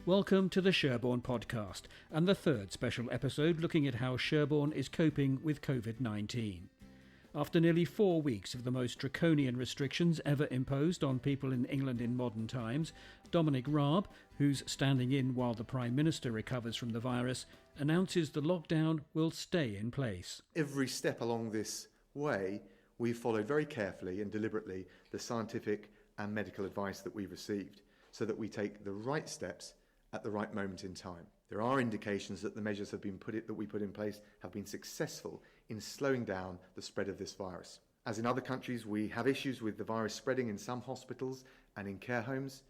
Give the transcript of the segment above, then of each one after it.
Welcome to the Sherborne Podcast and the third special episode looking at how Sherborne is coping with COVID-19. After nearly 4 weeks of the most draconian restrictions ever imposed on people in England in modern times, Dominic Raab, who's standing in while the Prime Minister recovers from the virus, announces the lockdown will stay in place. Every step along this way, we've followed very carefully and deliberately the scientific and medical advice that we've received so that we take the right steps at the right moment in time. There are indications that the measures that we put in place have been successful in slowing down the spread of this virus. As in other countries, we have issues with the virus spreading in some hospitals and in care homes,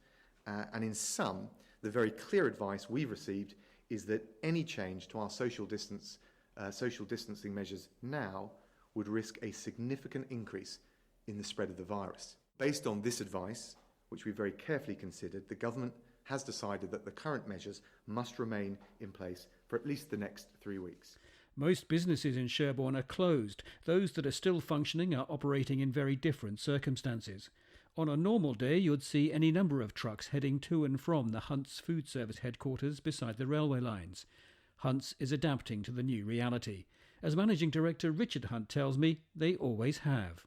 and in some, the very clear advice we've received is that any change to our social distancing measures now would risk a significant increase in the spread of the virus. Based on this advice, which we very carefully considered, the government has decided that the current measures must remain in place for at least the next 3 weeks. Most businesses in Sherborne are closed. Those that are still functioning are operating in very different circumstances. On a normal day, you'd see any number of trucks heading to and from the Hunt's food service headquarters beside the railway lines. Hunt's is adapting to the new reality. As Managing Director Richard Hunt tells me, they always have.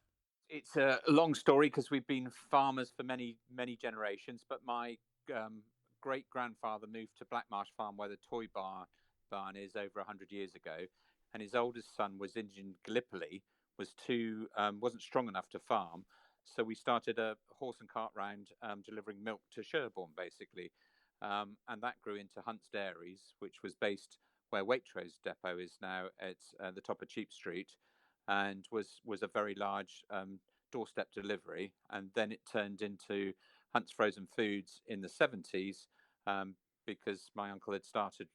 It's a long story because we've been farmers for many generations, but my great-grandfather moved to Blackmarsh Farm where the toy barn is over 100 years ago, and his oldest son was injured in Gallipoli, wasn't strong enough to farm, so we started a horse and cart round delivering milk to Sherborne basically, and that grew into Hunt's Dairies, which was based where Waitrose depot is now at the top of Cheap Street, and was a very large doorstep delivery, and then it turned into Hunt's Frozen Foods in the 70s because my uncle had started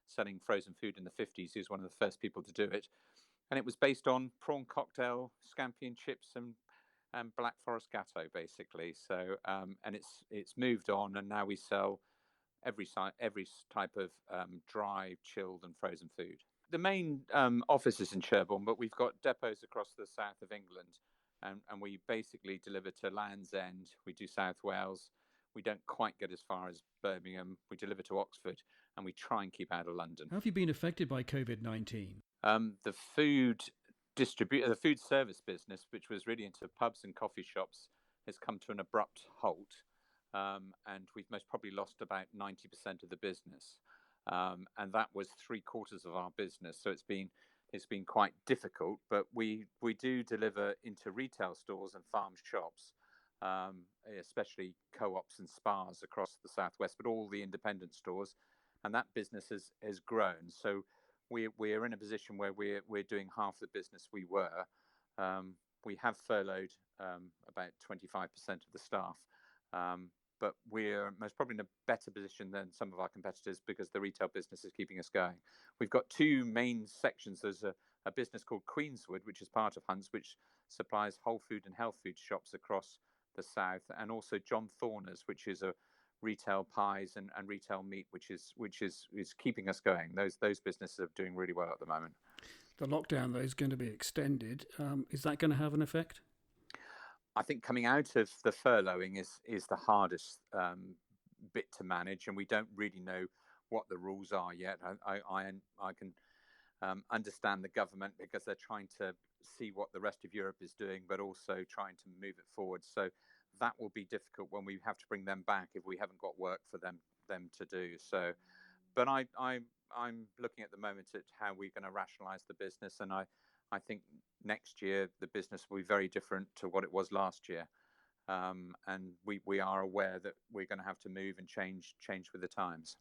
selling frozen food in the 50s. He was one of the first people to do it. And it was based on prawn cocktail, scampi and chips and Black Forest Gatto, basically. So, and it's moved on, and now we sell every type of dry, chilled and frozen food. The main office is in Sherborne, but we've got depots across the south of England. And we basically deliver to Land's End. We do South Wales. We don't quite get as far as Birmingham. We deliver to Oxford, and we try and keep out of London. How have you been affected by COVID-19? The food service business, which was really into pubs and coffee shops, has come to an abrupt halt, and we've most probably lost about 90% of the business. And that was 3/4 of our business. So it's been quite difficult, but we do deliver into retail stores and farm shops, especially co-ops and spas across the southwest, but all the independent stores, and that business has grown. So we're in a position where we're doing half the business we were. We have furloughed about 25% of the staff, but we're most probably in a better position than some of our competitors because the retail business is keeping us going. We've got two main sections. There's a business called Queenswood, which is part of Hunt's, which supplies whole food and health food shops across the south, and also John Thorner's, which is a retail pies and retail meat, which is keeping us going. Those businesses are doing really well at the moment. The lockdown, though, is going to be extended. Is that going to have an effect? I think coming out of the furloughing is the hardest bit to manage, and we don't really know what the rules are yet. I can understand the government because they're trying to see what the rest of Europe is doing, but also trying to move it forward. So that will be difficult when we have to bring them back if we haven't got work for them to do. So, but I'm looking at the moment at how we're going to rationalise the business, and I think next year the business will be very different to what it was last year, and we are aware that we're going to have to move and change with the times.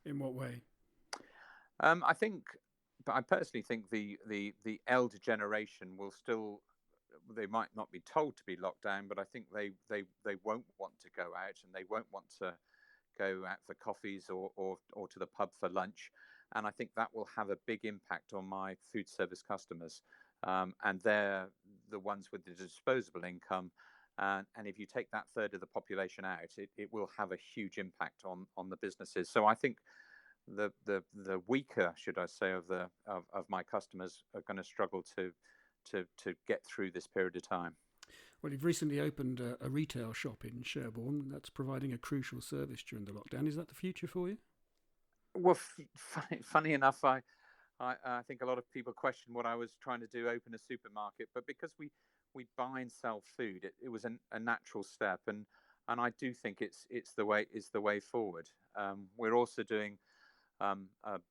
In what way? I personally think the elder generation will still. They might not be told to be locked down, but I think they won't want to go out, and they won't want to go out for coffees or to the pub for lunch. And I think that will have a big impact on my food service customers. And they're the ones with the disposable income. And if you take that third of the population out, it will have a huge impact on the businesses. So I think the weaker, should I say, of my customers are going to struggle to get through this period of time. Well, you've recently opened a retail shop in Sherborne that's providing a crucial service during the lockdown. Is that the future for you? Well, funny enough, I think a lot of people question what I was trying to do, open a supermarket, but because we buy and sell food, it was a natural step, and I do think it's the way forward. We're also doing a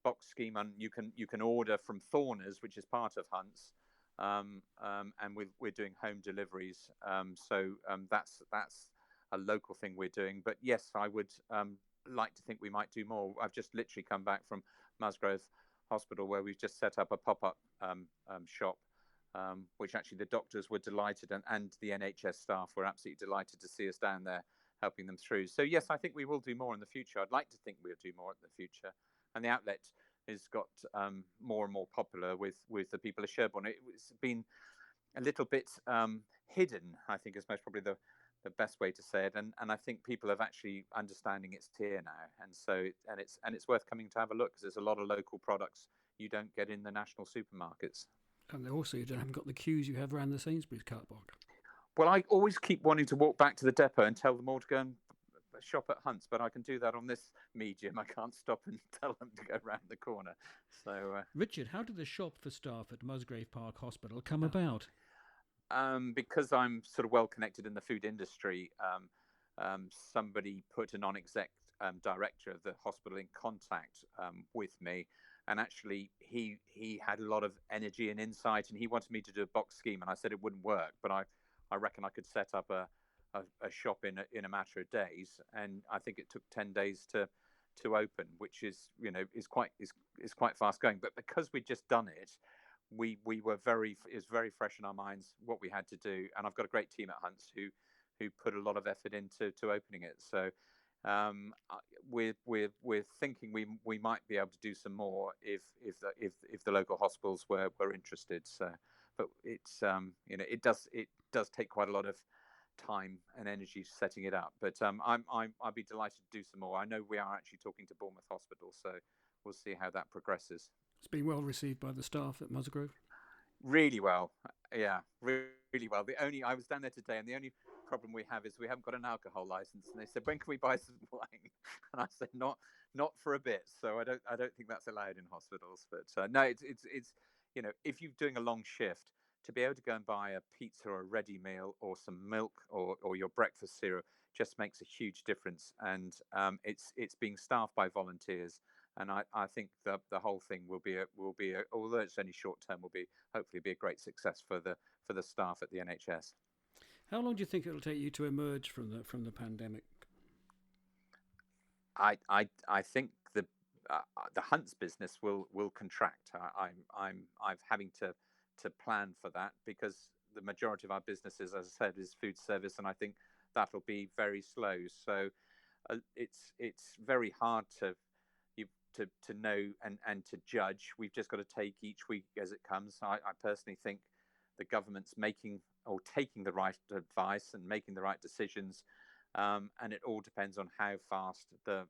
box scheme, and you can order from Thorners, which is part of Hunt's, and we're doing home deliveries. That's a local thing we're doing. But yes, I would like to think we might do more. I've just literally come back from Musgrove Hospital, where we've just set up a pop-up shop, which actually the doctors were delighted, and the NHS staff were absolutely delighted to see us down there helping them through. So yes, I think we will do more in the future. I'd like to think we'll do more in the future. And the outlet has got more and more popular with the people of Sherborne. It's been a little bit hidden, I think is most probably the best way to say it. And I think people are actually understanding it's here now. And it's worth coming to have a look, because there's a lot of local products you don't get in the national supermarkets. And also, you haven't got the queues you have around the Sainsbury's car park. Well, I always keep wanting to walk back to the depot and tell them all to go and shop at Hunt's, but I can do that on this medium. I can't stop and tell them to go round the corner. So, Richard, how did the shop for staff at Musgrave Park Hospital come about? Because I'm sort of well connected in the food industry, somebody put a non-exec director of the hospital in contact with me, and actually he had a lot of energy and insight, and he wanted me to do a box scheme, and I said it wouldn't work, but I reckon I could set up a shop in a matter of days, and I think it took 10 days to open, which is quite fast going. But because we'd just done it, we were it was very fresh in our minds what we had to do, and I've got a great team at Hunt's who put a lot of effort into opening it. So we're thinking we might be able to do some more if the local hospitals were interested. So, but it's it does take quite a lot of time and energy setting it up, but I'd be delighted to do some more. I know we are actually talking to Bournemouth Hospital, so we'll see how that progresses. It's been well received by the staff at Musgrove. Really well, yeah, really well. I was down there today, and the only problem we have is we haven't got an alcohol license, and they said, when can we buy some wine? And I said, not for a bit. So I don't think that's allowed in hospitals. But no, it's if you're doing a long shift, to be able to go and buy a pizza or a ready meal or some milk or your breakfast cereal just makes a huge difference. And it's being staffed by volunteers. And I think the whole thing will be although it's only short term, will hopefully be a great success for the staff at the NHS. How long do you think it'll take you to emerge from the pandemic? I think the Hunt's business will contract. I'm having to plan for that, because the majority of our businesses, as I said, is food service, and I think that'll be very slow. So it's very hard to know and to judge. We've just got to take each week as it comes. I personally think the government's taking the right advice and making the right decisions, and it all depends on how fast the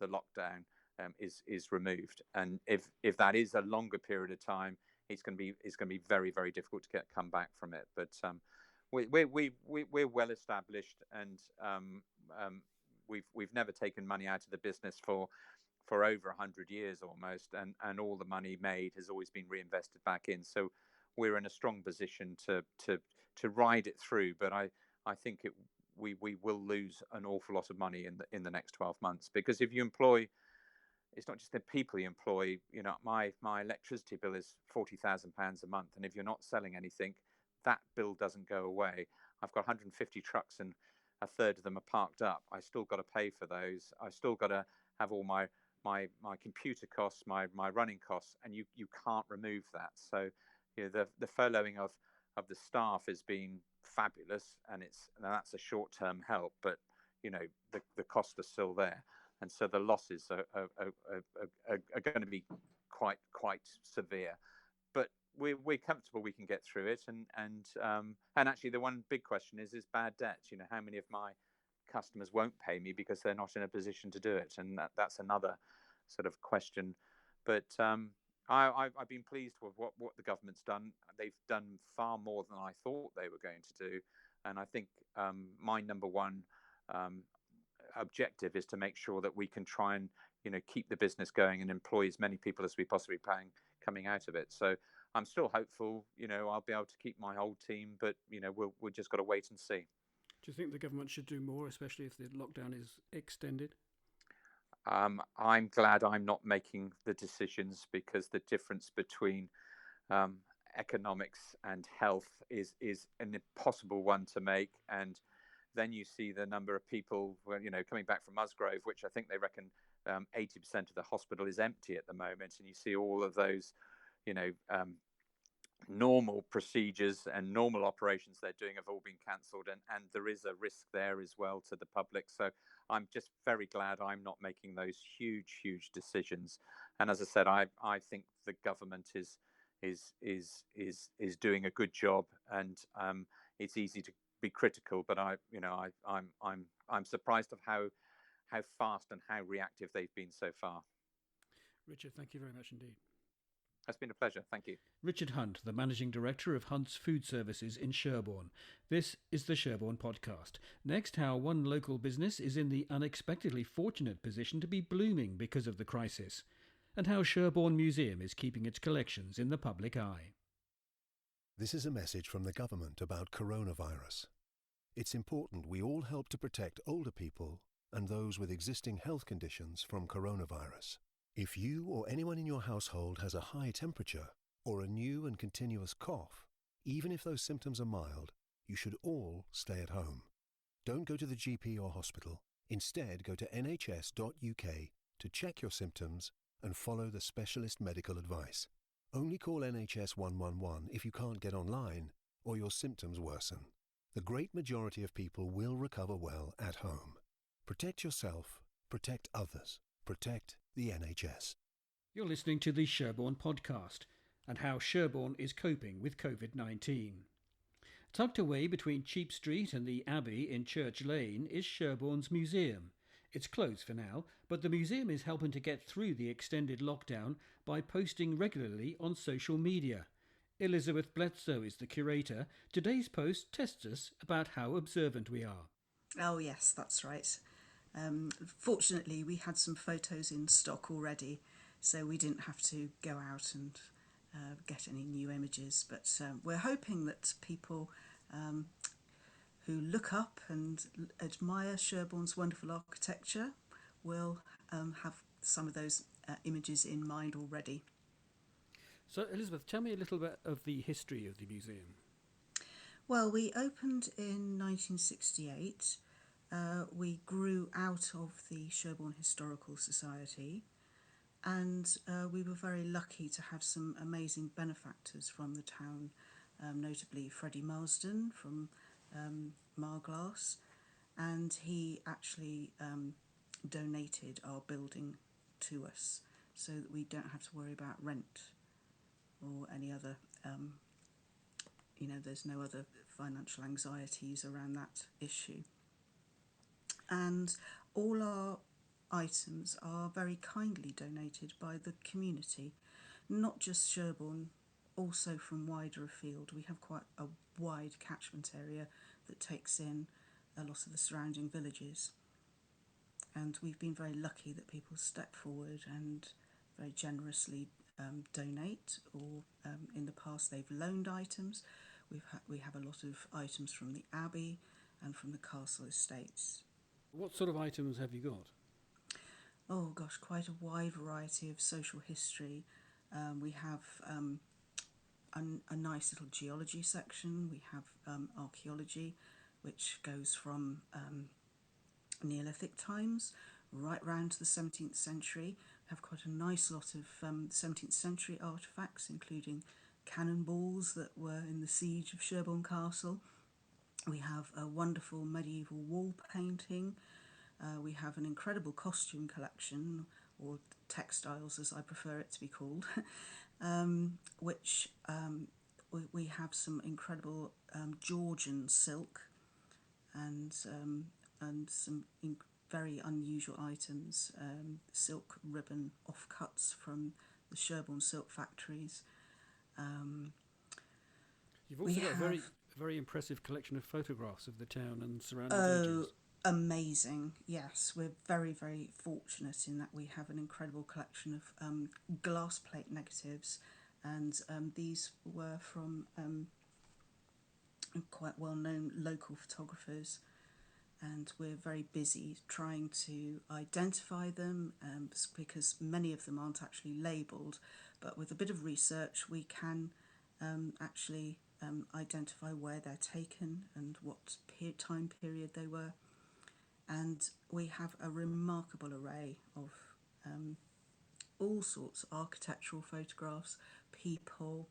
lockdown is removed. And if that is a longer period of time, it's going to be very, very difficult to come back from it. But we're well established, and we've never taken money out of the business for over 100 years almost, and all the money made has always been reinvested back in. So we're in a strong position to ride it through. But I think we will lose an awful lot of money in the next 12 months, because if you employ, it's not just the people you employ. My electricity bill is £40,000 a month, and if you're not selling anything, that bill doesn't go away. I've got 150 trucks, and a third of them are parked up. I still got to pay for those. I still got to have all my computer costs, my running costs, and you can't remove that. So the furloughing of the staff has been fabulous, and that's a short-term help, but the costs are still there. And so the losses are going to be quite severe, but we're comfortable we can get through it. And actually, the one big question is bad debt. How many of my customers won't pay me because they're not in a position to do it, and that's another sort of question. But I've been pleased with what the government's done. They've done far more than I thought they were going to do, And I think my number one objective is to make sure that we can try and keep the business going and employ as many people as we possibly can coming out of it. So I'm still hopeful. I'll be able to keep my whole team, but we'll just got to wait and see. Do you think the government should do more, especially if the lockdown is extended? I'm glad I'm not making the decisions, because the difference between economics and health is an impossible one to make. And then you see the number of people, coming back from Musgrove, which I think they reckon 80% of the hospital is empty at the moment, and you see all of those, normal procedures and normal operations they're doing have all been cancelled, and there is a risk there as well to the public. So I'm just very glad I'm not making those huge decisions. And as I said, I think the government is doing a good job, and it's easy to be critical, but I'm surprised of how fast and how reactive they've been so far. Richard, thank you very much indeed. It's been a pleasure. Thank you. Richard Hunt, the Managing Director of Hunt's Food Services in Sherborne. This is the Sherborne Podcast. Next, how one local business is in the unexpectedly fortunate position to be blooming because of the crisis, and how Sherborne Museum is keeping its collections in the public eye. This is a message from the government about coronavirus. It's important we all help to protect older people and those with existing health conditions from coronavirus. If you or anyone in your household has a high temperature or a new and continuous cough, even if those symptoms are mild, you should all stay at home. Don't go to the GP or hospital. Instead, go to nhs.uk to check your symptoms and follow the specialist medical advice. Only call NHS 111 if you can't get online or your symptoms worsen. The great majority of people will recover well at home. Protect yourself, protect others, protect the NHS. You're listening to the Sherborne Podcast, and how Sherborne is coping with COVID-19. Tucked away between Cheap Street and the Abbey in Church Lane is Sherborne's museum. It's closed for now, but the museum is helping to get through the extended lockdown by posting regularly on social media. Elisabeth Bletsoe is the curator. Today's post tests us about how observant we are. Oh yes, that's right. Fortunately, we had some photos in stock already, so we didn't have to go out and get any new images. But we're hoping that people who look up and admire Sherborne's wonderful architecture will have some of those images in mind already. So, Elisabeth, tell me a little bit of the history of the museum. Well, we opened in 1968. We grew out of the Sherborne Historical Society, and we were very lucky to have some amazing benefactors from the town, notably Freddie Marsden from Marglass, and he actually donated our building to us so that we don't have to worry about rent or any other, there's no other financial anxieties around that issue. And all our items are very kindly donated by the community, not just Sherborne, also from wider afield. We have quite a wide catchment area that takes in a lot of the surrounding villages. And we've been very lucky that people step forward and very generously donate, or in the past they've loaned items. We have a lot of items from the Abbey and from the castle estates. What sort of items have you got? Oh gosh, quite a wide variety of social history. We have a nice little geology section. We have archaeology, which goes from Neolithic times right round to the 17th century. We have quite a nice lot of 17th century artefacts, including cannonballs that were in the siege of Sherborne Castle. We have a wonderful medieval wall painting. We have an incredible costume collection, or textiles as I prefer it to be called, which we have some incredible Georgian silk and some very unusual items, silk ribbon offcuts from the Sherborne silk factories. You've also got a very impressive collection of photographs of the town and surrounding Oh, villages. amazing. Yes, we're very, very fortunate in that we have an incredible collection of glass plate negatives, and these were from quite well-known local photographers, and we're very busy trying to identify them because many of them aren't actually labelled, but with a bit of research we can actually identify where they're taken and what time period they were. And we have a remarkable array of all sorts of architectural photographs, people.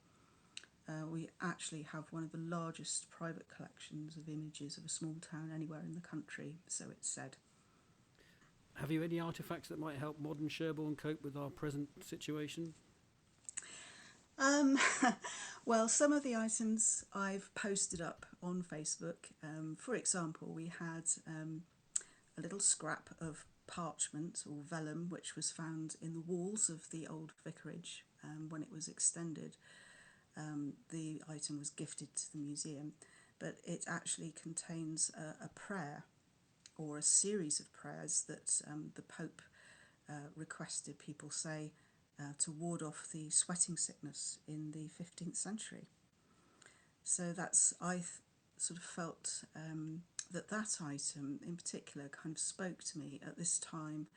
We actually have one of the largest private collections of images of a small town anywhere in the country, so it's said. Have you any artefacts that might help modern Sherborne cope with our present situation? Well, some of the items I've posted up on Facebook. For example, we had a little scrap of parchment or vellum which was found in the walls of the old vicarage when it was extended. The item was gifted to the museum, but it actually contains a prayer or a series of prayers that the Pope requested people say to ward off the sweating sickness in the 15th century. So I sort of felt that item in particular kind of spoke to me at this time.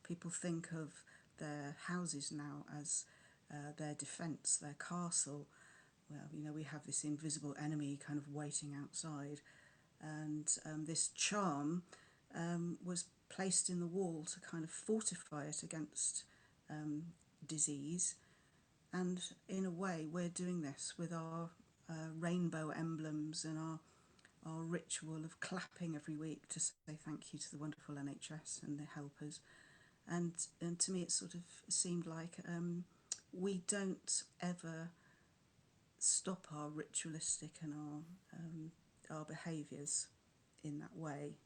People think of their houses now as their defence, their castle. Well, we have this invisible enemy kind of waiting outside, and this charm was placed in the wall to kind of fortify it against disease. And in a way, we're doing this with our rainbow emblems and our ritual of clapping every week to say thank you to the wonderful NHS and the helpers. And to me, it sort of seemed like we don't ever stop our ritualistic and our behaviours in that way.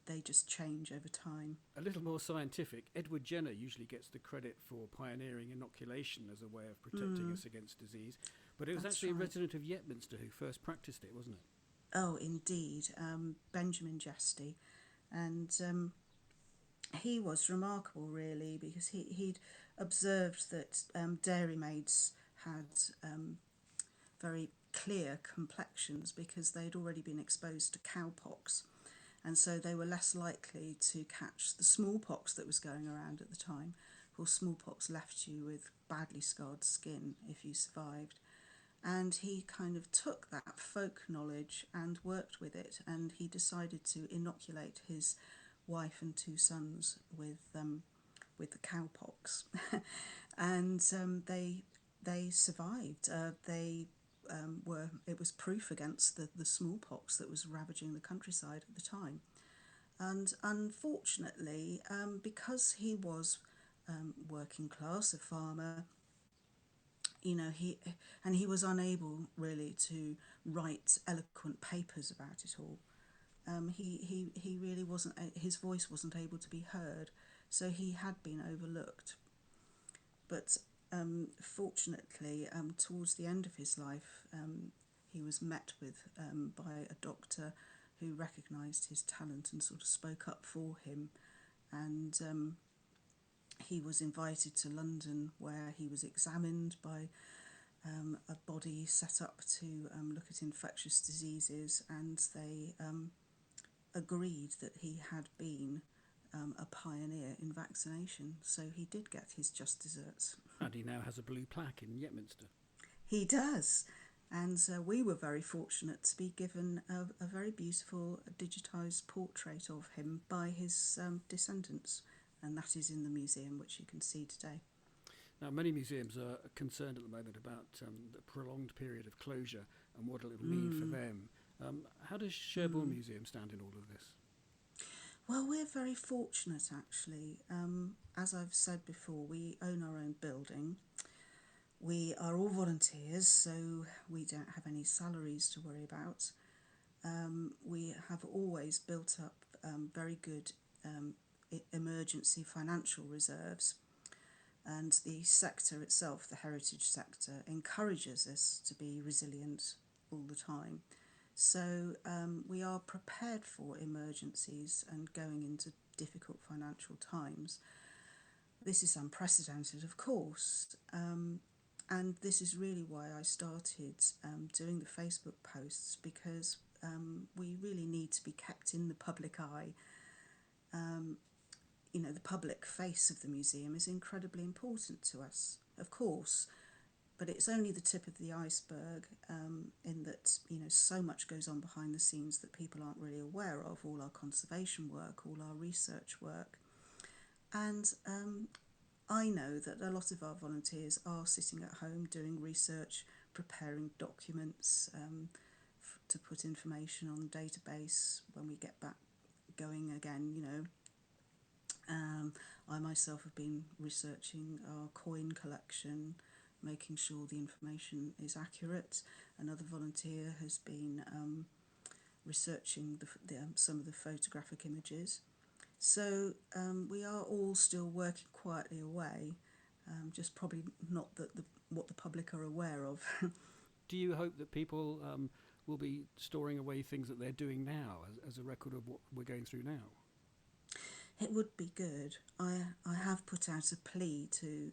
They just change over time. A little more scientific, Edward Jenner usually gets the credit for pioneering inoculation as a way of protecting us against disease, but it was That's actually right. a resident of Yetminster who first practiced it, wasn't it? Oh, indeed, Benjamin Jesty, and he was remarkable really because he'd observed that dairymaids had very clear complexions because they'd already been exposed to cowpox, and so they were less likely to catch the smallpox that was going around at the time. Of course, smallpox left you with badly scarred skin if you survived. And he kind of took that folk knowledge and worked with it, and he decided to inoculate his wife and 2 sons with the cowpox, and they survived. It was proof against the smallpox that was ravaging the countryside at the time. And unfortunately, because he was working class, a farmer, he was unable really to write eloquent papers about it all. He really wasn't. His voice wasn't able to be heard, so he had been overlooked. But fortunately, towards the end of his life, he was met with by a doctor who recognised his talent and sort of spoke up for him, and he was invited to London, where he was examined by a body set up to look at infectious diseases, and they agreed that he had been a pioneer in vaccination, so he did get his just desserts. And he now has a blue plaque in Yetminster. He does, and we were very fortunate to be given a very beautiful digitised portrait of him by his descendants, and that is in the museum, which you can see today. Now, many museums are concerned at the moment about the prolonged period of closure and what it will mean for them. How does Sherborne Museum stand in all of this? Well, we're very fortunate, actually. As I've said before, we own our own building. We are all volunteers, so we don't have any salaries to worry about. We have always built up very good emergency financial reserves, and the sector itself, the heritage sector, encourages us to be resilient all the time. So we are prepared for emergencies and going into difficult financial times. This is unprecedented, of course, and this is really why I started doing the Facebook posts, because we really need to be kept in the public eye. The public face of the museum is incredibly important to us, of course, but it's only the tip of the iceberg, in that so much goes on behind the scenes that people aren't really aware of, all our conservation work, all our research work. And I know that a lot of our volunteers are sitting at home doing research, preparing documents to put information on the database when we get back going again. I myself have been researching our coin collection, making sure the information is accurate. Another volunteer has been researching some of the photographic images. So we are all still working quietly away, just probably not what the public are aware of. Do you hope that people will be storing away things that they're doing now as a record of what we're going through now? It would be good. I have put out a plea to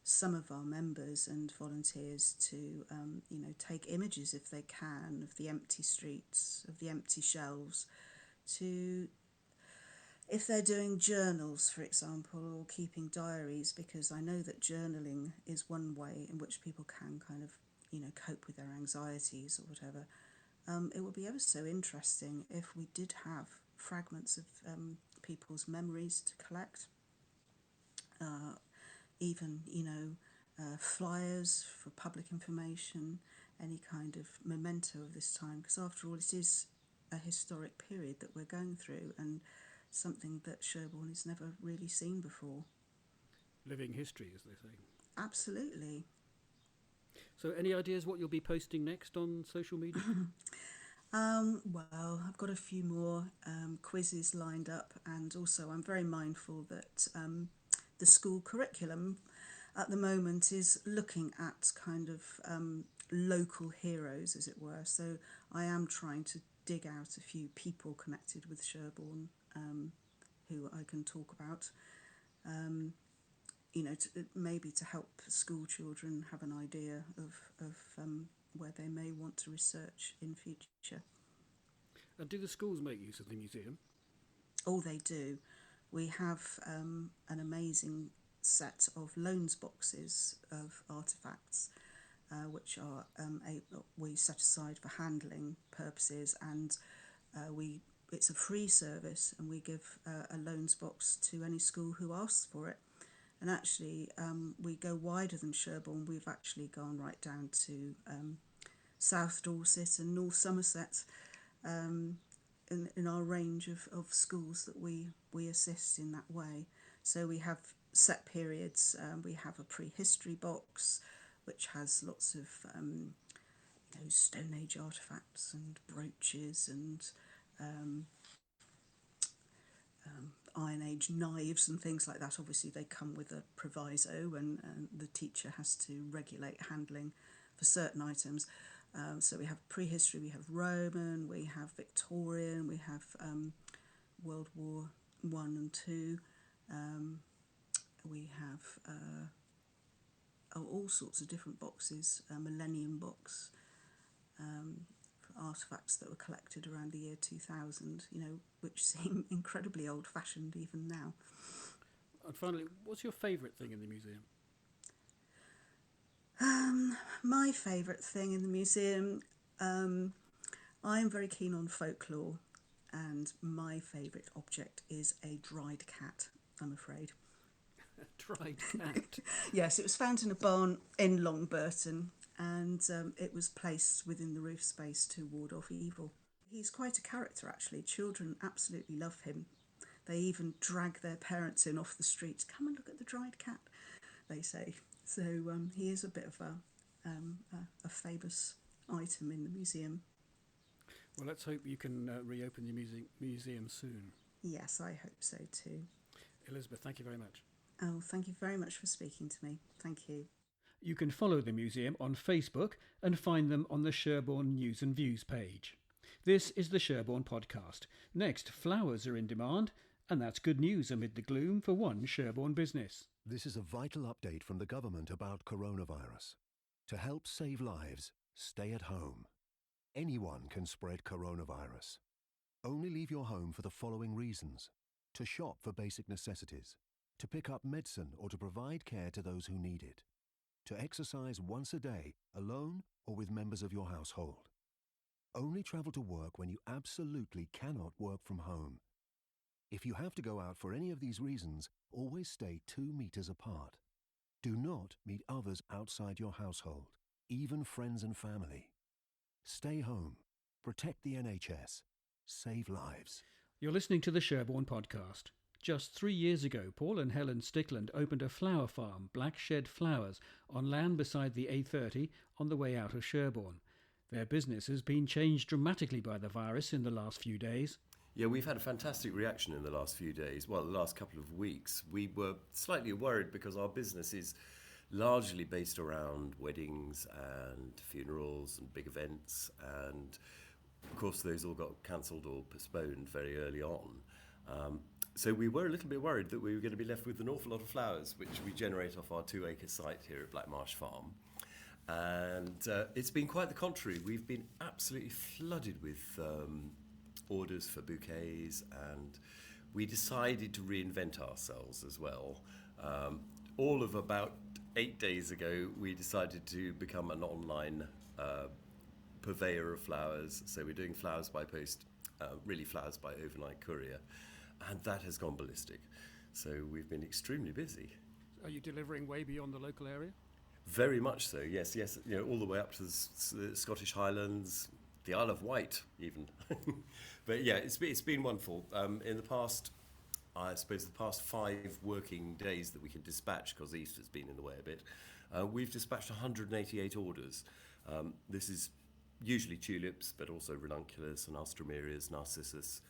some of our members and volunteers to take images if they can of the empty streets, of the empty shelves, if they're doing journals, for example, or keeping diaries, because I know that journaling is one way in which people can kind of cope with their anxieties or whatever. It would be ever so interesting if we did have fragments of people's memories to collect, even flyers for public information, any kind of memento of this time, because after all it is a historic period that we're going through, and something that Sherborne has never really seen before. Living history, as they say. Absolutely. So any ideas what you'll be posting next on social media? Well, I've got a few more quizzes lined up, and also I'm very mindful that the school curriculum at the moment is looking at kind of local heroes, as it were. So I am trying to dig out a few people connected with Sherborne who I can talk about, maybe to help school children have an idea of where they may want to research in future. And do the schools make use of the museum? Oh, they do. We have an amazing set of loans boxes of artefacts, which are we set aside for handling purposes, and it's a free service, and we give a loans box to any school who asks for it. And actually, we go wider than Sherborne. We've actually gone right down to South Dorset and North Somerset in our range of schools that we assist in that way. So we have set periods. We have a prehistory box, which has lots of Stone Age artefacts and brooches and Iron Age knives and things like that. Obviously they come with a proviso, and the teacher has to regulate handling for certain items. So we have prehistory, we have Roman, we have Victorian, we have World War I and II, we have all sorts of different boxes, a Millennium box, artefacts that were collected around the year 2000, which seem incredibly old-fashioned even now. And finally, what's your favourite thing in the museum? My favourite thing in the museum, I'm very keen on folklore, and my favourite object is a dried cat, I'm afraid. A dried cat? Yes, it was found in a barn in Longburton, and it was placed within the roof space to ward off evil. He's quite a character, actually. Children absolutely love him. They even drag their parents in off the street. Come and look at the dried cat, they say. So he is a bit of a famous item in the museum. Well, let's hope you can reopen your museum soon. Yes, I hope so too. Elisabeth, thank you very much. Oh, thank you very much for speaking to me. Thank you. You can follow the museum on Facebook and find them on the Sherborne News and Views page. This is the Sherborne Podcast. Next, flowers are in demand, and that's good news amid the gloom for one Sherborne business. This is a vital update from the government about coronavirus. To help save lives, stay at home. Anyone can spread coronavirus. Only leave your home for the following reasons: to shop for basic necessities, to pick up medicine or to provide care to those who need it, to exercise once a day, alone or with members of your household. Only travel to work when you absolutely cannot work from home. If you have to go out for any of these reasons, always stay 2 meters apart. Do not meet others outside your household, even friends and family. Stay home, protect the NHS, save lives. You're listening to the Sherborne Podcast. Just 3 years ago, Paul and Helen Stickland opened a flower farm, Black Shed Flowers, on land beside the A30 on the way out of Sherborne. Their business has been changed dramatically by the virus in the last few days. Yeah, we've had a fantastic reaction in the last few days, well, the last couple of weeks. We were slightly worried because our business is largely based around weddings and funerals and big events, and of course those all got cancelled or postponed very early on. So we were a little bit worried that we were going to be left with an awful lot of flowers, which we generate off our 2-acre site here at Black Marsh Farm. And it's been quite the contrary. We've been absolutely flooded with orders for bouquets, and we decided to reinvent ourselves as well. All of about 8 days ago, we decided to become an online purveyor of flowers. So we're doing flowers by post, really flowers by overnight courier, and that has gone ballistic. So we've been extremely busy. Are you delivering way beyond the local area? Very much so, yes. You know, all the way up to the Scottish Highlands, the Isle of Wight, even. But yeah, it's been wonderful. In the past, I suppose the past 5 working days that we can dispatch, because Easter's been in the way a bit, we've dispatched 188 orders. This is usually tulips, but also ranunculus and alströmerias, narcissus,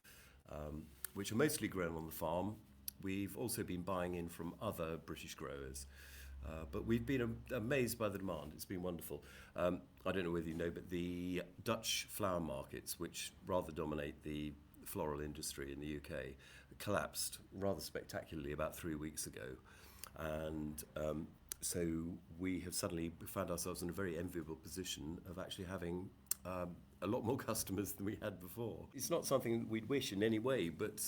which are mostly grown on the farm. We've also been buying in from other British growers. But we've been amazed by the demand. It's been wonderful. I don't know whether you know, but the Dutch flower markets, which rather dominate the floral industry in the UK, collapsed rather spectacularly about 3 weeks ago. And so we have suddenly found ourselves in a very enviable position of actually having a lot more customers than we had before. It's not something that we'd wish in any way, but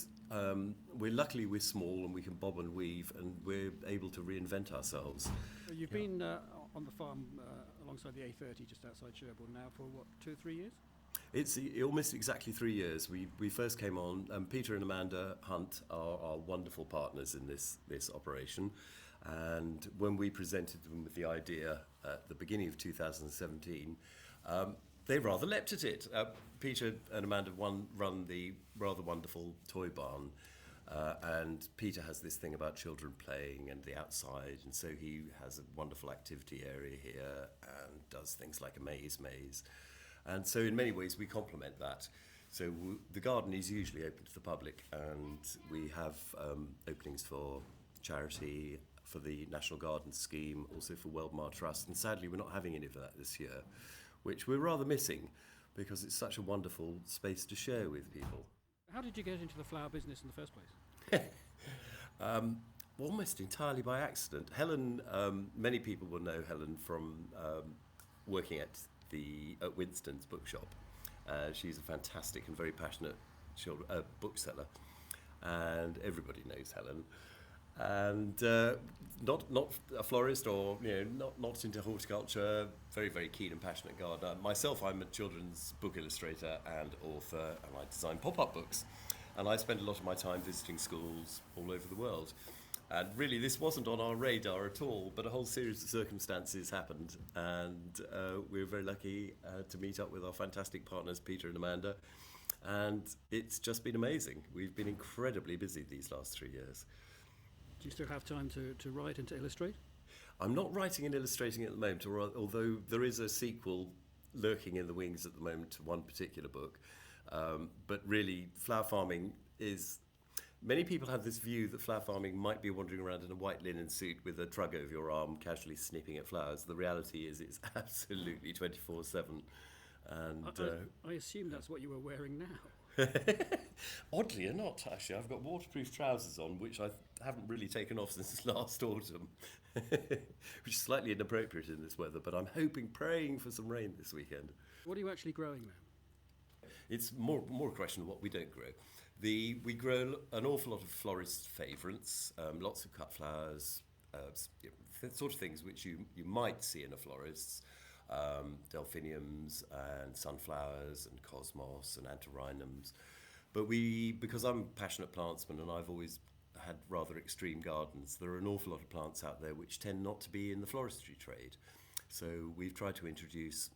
we're small and we can bob and weave, and we're able to reinvent ourselves. You've been on the farm alongside the A30 just outside Sherborne now for, 2 or 3 years? It's almost exactly 3 years. We first came on, Peter and Amanda Hunt are our wonderful partners in this operation, and when we presented them with the idea at the beginning of 2017, they rather leapt at it. Peter and Amanda run the rather wonderful toy barn, and Peter has this thing about children playing and the outside, and so he has a wonderful activity area here and does things like a maze. And so in many ways we complement that. So the garden is usually open to the public, and we have openings for charity, for the National Garden Scheme, also for Weldmar Trust, and sadly we're not having any of that this year, which we're rather missing because it's such a wonderful space to share with people. How did you get into the flower business in the first place? Almost entirely by accident. Helen, many people will know Helen from working at Winston's bookshop. She's a fantastic and very passionate bookseller, and everybody knows Helen. And not a florist, or not into horticulture. Very, very keen and passionate gardener. Myself, I'm a children's book illustrator and author, and I design pop-up books. And I spend a lot of my time visiting schools all over the world. And really, this wasn't on our radar at all, but a whole series of circumstances happened, and we were very lucky to meet up with our fantastic partners, Peter and Amanda. And it's just been amazing. We've been incredibly busy these last 3 years. Do you still have time to write and to illustrate? I'm not writing and illustrating at the moment, although there is a sequel lurking in the wings at the moment to one particular book. But really, flower farming is Many people have this view that flower farming might be wandering around in a white linen suit with a drug over your arm, casually snipping at flowers. The reality is it's absolutely 24/7. And I assume that's what you were wearing now. oddly or not, actually, I've got waterproof trousers on, which I haven't really taken off since last autumn, which is slightly inappropriate in this weather, but I'm praying for some rain this weekend. What are you actually growing then? It's more a question of what we don't grow. We grow an awful lot of florist favourites, lots of cut flowers, the sort of things which you might see in a florist's, delphiniums and sunflowers and cosmos and antirrhinums. But because I'm a passionate plantsman and I've always had rather extreme gardens, there are an awful lot of plants out there which tend not to be in the floristry trade. So we've tried to introduce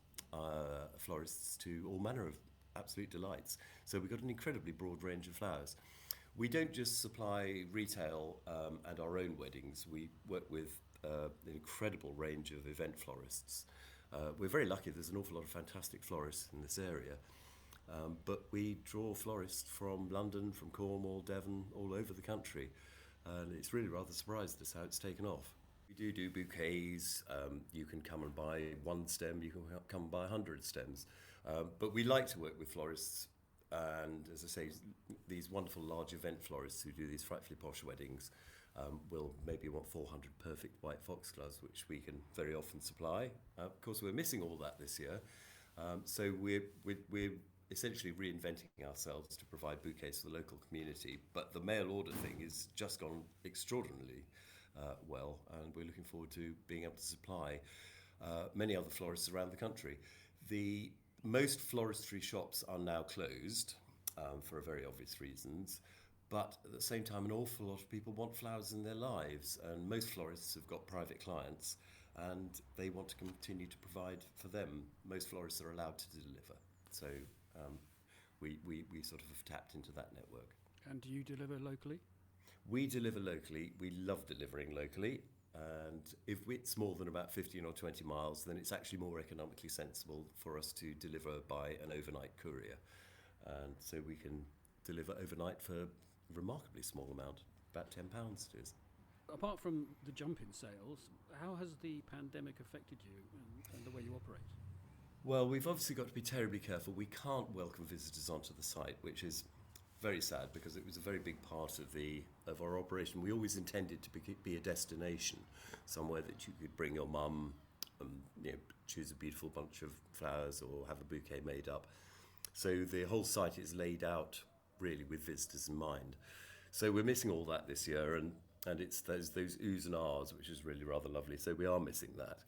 florists to all manner of absolute delights. So we've got an incredibly broad range of flowers. We don't just supply retail and our own weddings. We work with an incredible range of event florists. We're very lucky. There's an awful lot of fantastic florists in this area. But we draw florists from London, from Cornwall, Devon, all over the country. And it's really rather surprised us how it's taken off. We do bouquets. You can come and buy one stem. You can come and buy 100 stems. But we like to work with florists. And as I say, these wonderful large event florists who do these frightfully posh weddings will maybe want 400 perfect white foxgloves, which we can very often supply. Of course, we're missing all that this year. So we're essentially reinventing ourselves to provide bouquets for the local community. But the mail order thing has just gone extraordinarily well, and we're looking forward to being able to supply many other florists around the country. Most floristry shops are now closed for very obvious reasons, but at the same time an awful lot of people want flowers in their lives, and most florists have got private clients and they want to continue to provide for them. Most florists are allowed to deliver, so we sort of have tapped into that network. And do you deliver locally? We deliver locally. We love delivering locally. And if it's more than about 15 or 20 miles, then it's actually more economically sensible for us to deliver by an overnight courier. And so we can deliver overnight for a remarkably small amount, about £10 it is. Apart from the jump in sales, how has the pandemic affected you and the way you operate? Well, we've obviously got to be terribly careful. We can't welcome visitors onto the site, which is very sad because it was a very big part of our operation. We always intended to be a destination, somewhere that you could bring your mum and choose a beautiful bunch of flowers or have a bouquet made up. So the whole site is laid out really with visitors in mind. So we're missing all that this year, and it's those oohs and ahs, which is really rather lovely. So we are missing that.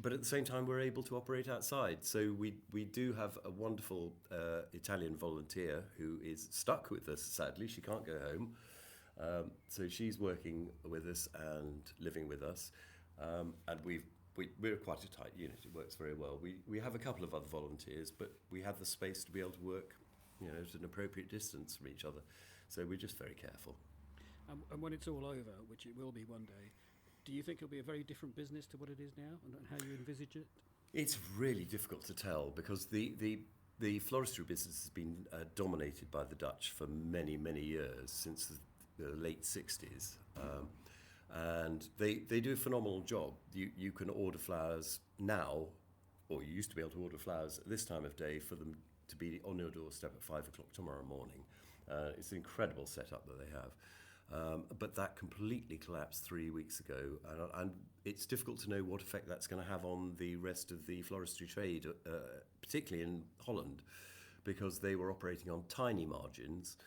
But at the same time, we're able to operate outside. So we do have a wonderful Italian volunteer who is stuck with us, sadly. She can't go home. So she's working with us and living with us. And we're quite a tight unit. It works very well. We have a couple of other volunteers, but we have the space to be able to work at an appropriate distance from each other. So we're just very careful. And when it's all over, which it will be one day, do you think it'll be a very different business to what it is now and how you envisage it? It's really difficult to tell because the floristry business has been dominated by the Dutch for many, many years, since the late 60s. And they do a phenomenal job. You can order flowers now, or you used to be able to order flowers at this time of day for them to be on your doorstep at 5 o'clock tomorrow morning. It's an incredible setup that they have. But that completely collapsed 3 weeks ago, and it's difficult to know what effect that's going to have on the rest of the floristry trade, particularly in Holland, because they were operating on tiny margins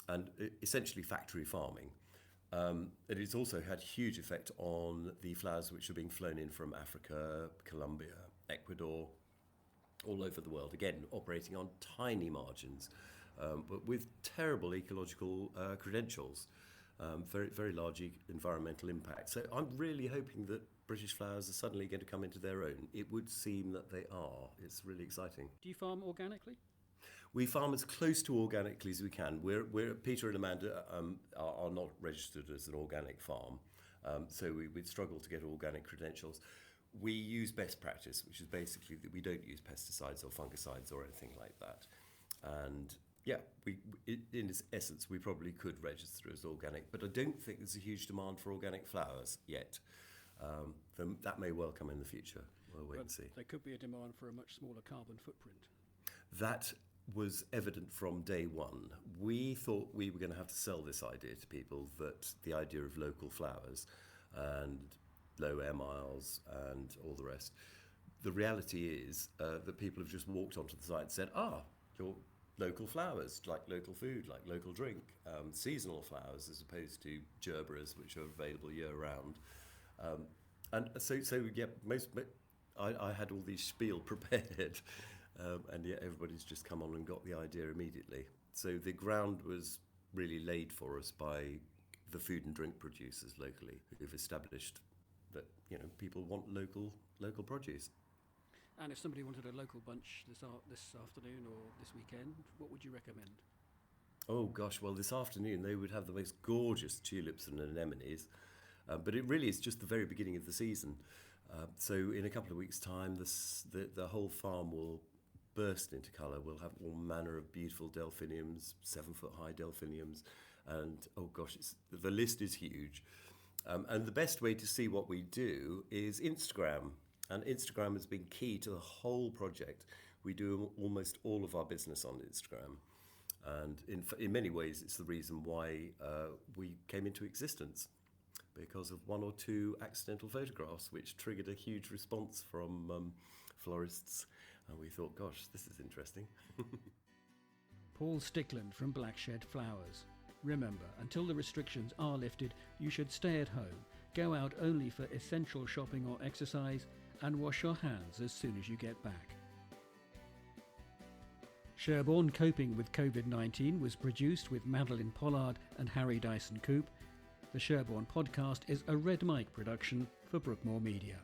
and essentially factory farming. And it's also had huge effect on the flowers which are being flown in from Africa, Colombia, Ecuador, all over the world, again operating on tiny margins. But with terrible ecological credentials, very, very large environmental impact. So I'm really hoping that British flowers are suddenly going to come into their own. It would seem that they are. It's really exciting. Do you farm organically? We farm as close to organically as we can. We're Peter and Amanda are not registered as an organic farm, so we'd struggle to get organic credentials. We use best practice, which is basically that we don't use pesticides or fungicides or anything like that. And in essence, we probably could register as organic, but I don't think there's a huge demand for organic flowers yet. That may well come in the future. We'll wait and see. There could be a demand for a much smaller carbon footprint. That was evident from day one. We thought we were going to have to sell this idea to people, that the idea of local flowers and low air miles and all the rest. The reality is that people have just walked onto the site and said, your local flowers, like local food, like local drink, seasonal flowers as opposed to gerberas, which are available year round. And so I had all these spiel prepared, and yet everybody's just come on and got the idea immediately. So the ground was really laid for us by the food and drink producers locally, who've established that people want local produce. And if somebody wanted a local bunch this afternoon or this weekend, what would you recommend? Oh gosh, well this afternoon they would have the most gorgeous tulips and anemones, but it really is just the very beginning of the season. So in a couple of weeks' time, the whole farm will burst into colour. We'll have all manner of beautiful delphiniums, 7-foot-high delphiniums, and oh gosh, the list is huge. And the best way to see what we do is Instagram. And Instagram has been key to the whole project. We do almost all of our business on Instagram. And in many ways, it's the reason why we came into existence, because of one or two accidental photographs, which triggered a huge response from florists. And we thought, gosh, this is interesting. Paul Stickland from Blackshed Flowers. Remember, until the restrictions are lifted, you should stay at home, go out only for essential shopping or exercise, and wash your hands as soon as you get back. Sherborne Coping with COVID-19 was produced with Madeline Pollard and Harry Dyson Coop. The Sherborne Podcast is a Red Mike production for Brookmore Media.